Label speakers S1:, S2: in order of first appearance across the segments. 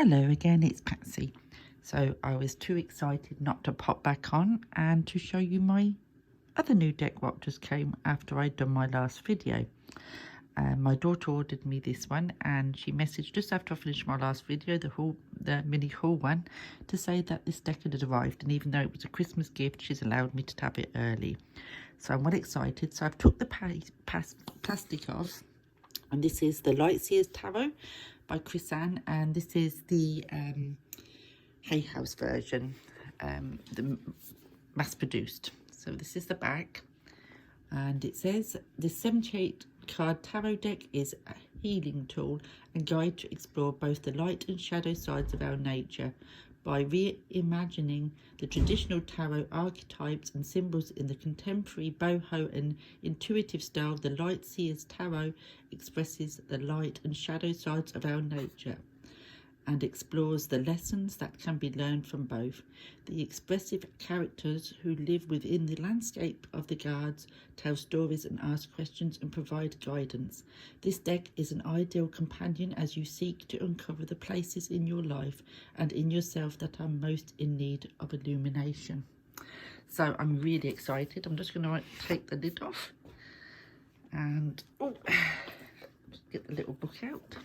S1: Hello again, it's Patsy. So I was too excited not to pop back on and to show you my other new deck what just came after I'd done my last video. My daughter ordered me this one and she messaged just after I finished my last video, the mini haul one, to say that this deck had arrived, and even though it was a Christmas gift, she's allowed me to have it early. So I'm well excited. So I've took the plastic off, and this is the Seers Tarot by Chris-Anne, and this is the HayHouse version, the mass-produced. So this is the back, and it says the 78 card tarot deck is a healing tool and guide to explore both the light and shadow sides of our nature by reimagining the traditional tarot archetypes and symbols in the contemporary boho and intuitive style. The Light Seers Tarot expresses the light and shadow sides of our nature and explores the lessons that can be learned from both. The expressive characters who live within the landscape of the cards tell stories and ask questions and provide guidance. This deck is an ideal companion as you seek to uncover the places in your life and in yourself that are most in need of illumination. So I'm really excited. I'm just going to take the lid off and just get the little book out.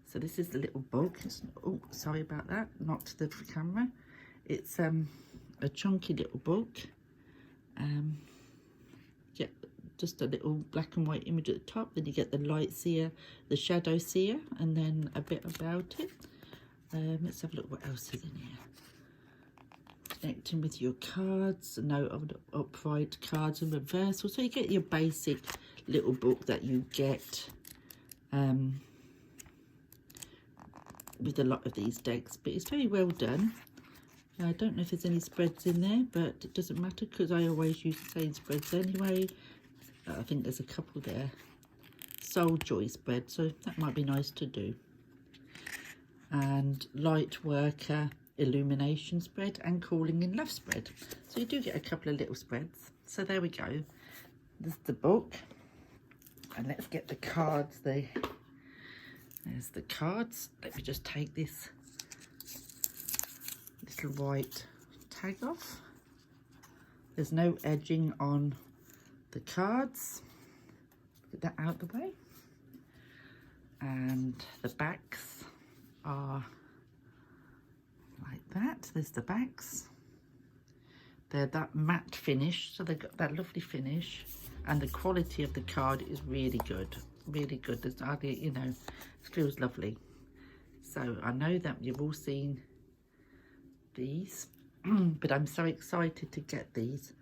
S1: So this is the little book. Oh, sorry about that, not to the camera. It's a chunky little book. Yeah, just a little black and white image at the top. Then you get the light seer, the shadow seer, and then a bit about it. Let's have a look what else is in here. Connecting with your cards, a note of the upright cards and reversal. So you get your basic little book that you get with a lot of these decks, but it's very well done. I don't know if there's any spreads in there, but it doesn't matter because I always use the same spreads anyway. I think there's a couple there. Soul Joy spread, so that might be nice to do. And Light Worker Illumination spread and Calling in Love spread. So you do get a couple of little spreads. So there we go. This is the book. And let's get the cards. There's the cards. Let me just take this little white tag off. There's no edging on the cards. Get that out of the way. And the backs are like that. There's the backs. They're that matte finish, so they've got that lovely finish, and the quality of the card is really good. Really good. There's hardly, you know, it feels lovely. So I know that you've all seen these, but I'm so excited to get these.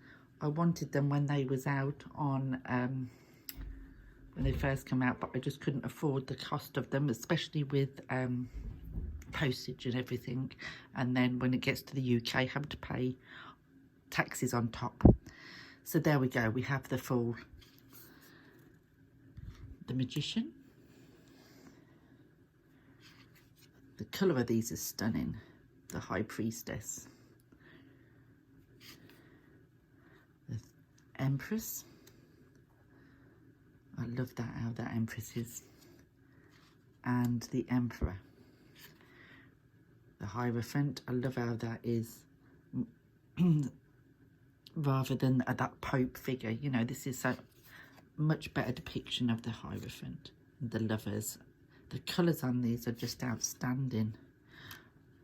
S1: I wanted them when they was out on when they first come out, but I just couldn't afford the cost of them, especially with postage and everything, and then when it gets to the UK I have to pay taxes on top. So there we go, we have the full. The Magician. The colour of these is stunning. The High Priestess. The Empress. I love that, how that Empress is. And the Emperor. The Hierophant. I love how that is rather than that Pope figure. You know, this is so much better depiction of the Hierophant and the Lovers. The colours on these are just outstanding.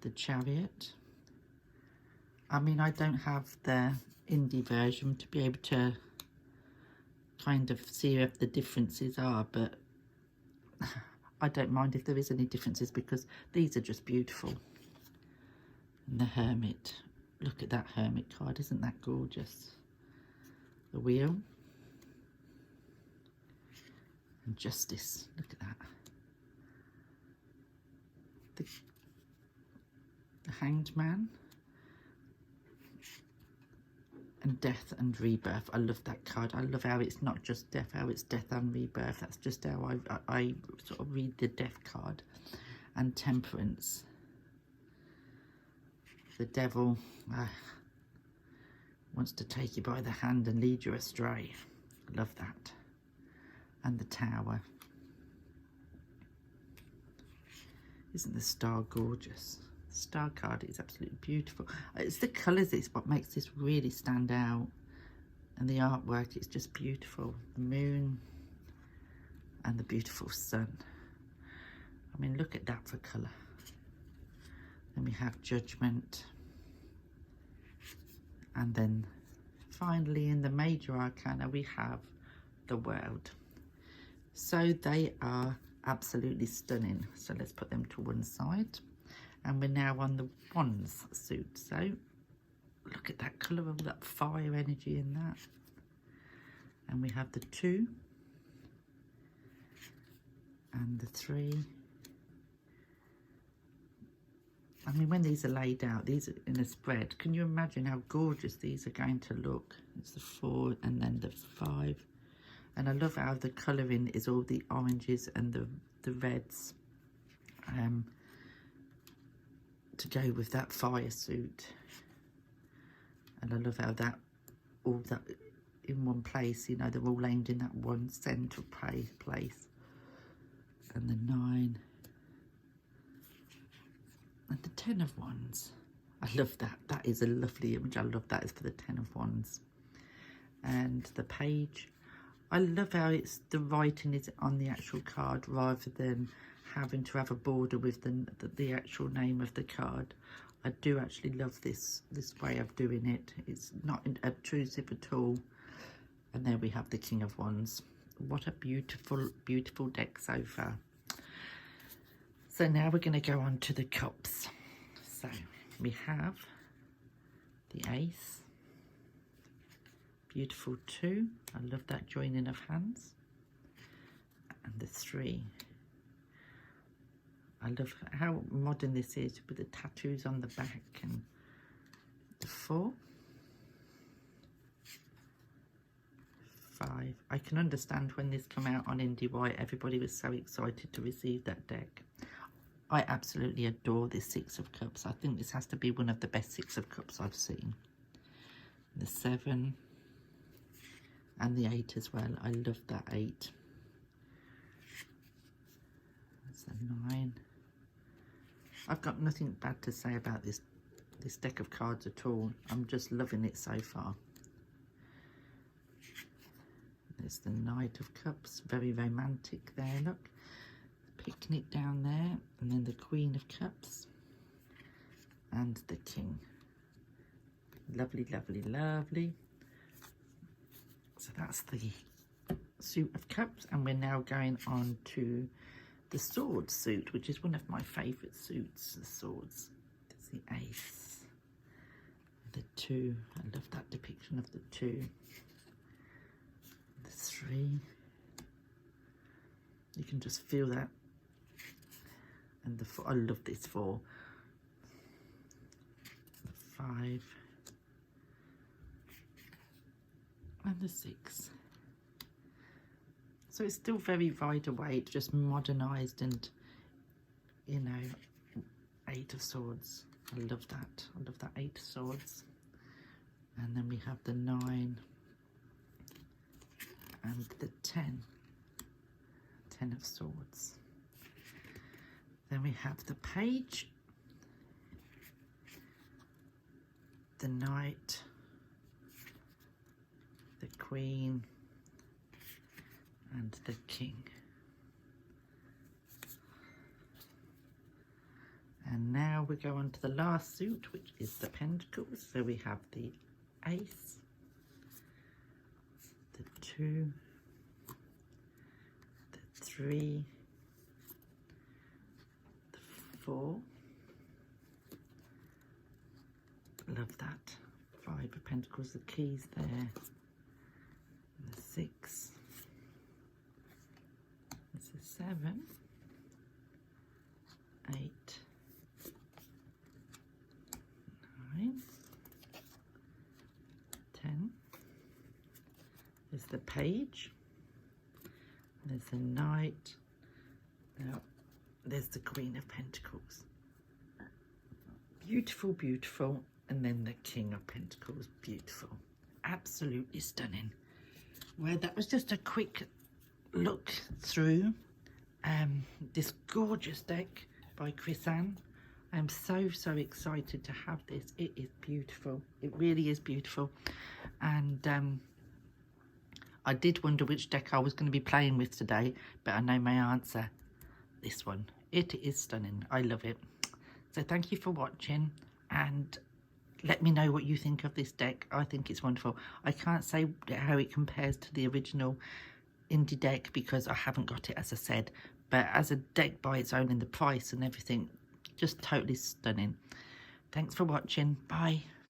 S1: The Chariot. I mean, I don't have the indie version to be able to kind of see if the differences are, but I don't mind if there is any differences because these are just beautiful. And the Hermit. Look at that Hermit card, isn't that gorgeous? The Wheel. And Justice, look at that. The Hanged Man. And Death and Rebirth. I love that card. I love how it's not just death, how it's death and rebirth. That's just how I sort of read the Death card. And Temperance. The Devil wants to take you by the hand and lead you astray. Love that. And the Tower. Isn't the star gorgeous? The star card is absolutely beautiful. It's the colours, it's what makes this really stand out. And the artwork is just beautiful. The moon and the beautiful sun. I mean, look at that for colour. Then we have Judgment. And then finally in the major arcana we have the World. So they are absolutely stunning. So let's put them to one side. And we're now on the Wands suit. So look at that colour, of that fire energy in that. And we have the 2 and the 3. I mean, when these are laid out, these are in a spread, can you imagine how gorgeous these are going to look? It's the 4 and then the 5. And I love how the colouring is all the oranges and the reds to go with that fire suit. And I love how that, all that in one place, you know, they're all aimed in that one central place. And the 9. And the 10 of Wands. I love that. That is a lovely image. I love that. It's for the 10 of Wands. And the Page. I love how it's the writing is on the actual card rather than having to have a border with the actual name of the card. I do actually love this way of doing it. It's not obtrusive at all. And there we have the King of Wands. What a beautiful, beautiful deck so far. So now we're going to go on to the cups. So we have the Ace. Beautiful 2. I love that joining of hands. And the 3. I love how modern this is with the tattoos on the back. And the 4. 5. I can understand when this came out on Indie why everybody was so excited to receive that deck. I absolutely adore this 6 of Cups. I think this has to be one of the best 6 of Cups I've seen. The 7 and the 8 as well. I love that 8. That's the 9. I've got nothing bad to say about this deck of cards at all. I'm just loving it so far. There's the Knight of Cups, very romantic there, look. Picnic down there, and then the Queen of Cups and the King. Lovely, lovely, lovely. So that's the suit of cups, and we're now going on to the sword suit, which is one of my favourite suits, the swords. There's the Ace, the 2, I love that depiction of the 2, the 3, you can just feel that. And the 4, I love this 4. The 5. And the 6. So it's still very Rider-Waite, just modernised and, you know, 8 of Swords. I love that. I love that 8 of Swords. And then we have the 9 and the 10. 10 of Swords. Then we have the Page, the Knight, the Queen, and the King. And now we go on to the last suit, which is the Pentacles. So we have the Ace, the 2, the 3, 4, love that, 5 of Pentacles, the keys there, and the 6, it's the 7, 8, 9, 10, there's the Page, there's the Knight, now there's the Queen of Pentacles. Beautiful, beautiful. And then the King of Pentacles. Beautiful. Absolutely stunning. Well, that was just a quick look through this gorgeous deck by Chris Ann. I'm so excited to have this. It is beautiful. It really is beautiful. And I did wonder which deck I was going to be playing with today, but I know my answer. This one. It is stunning. I love it. So thank you for watching, and let me know what you think of this deck. I think it's wonderful. I can't say how it compares to the original indie deck because I haven't got it, as I said, but as a deck by its own, in the price and everything, just totally stunning. Thanks for watching. Bye.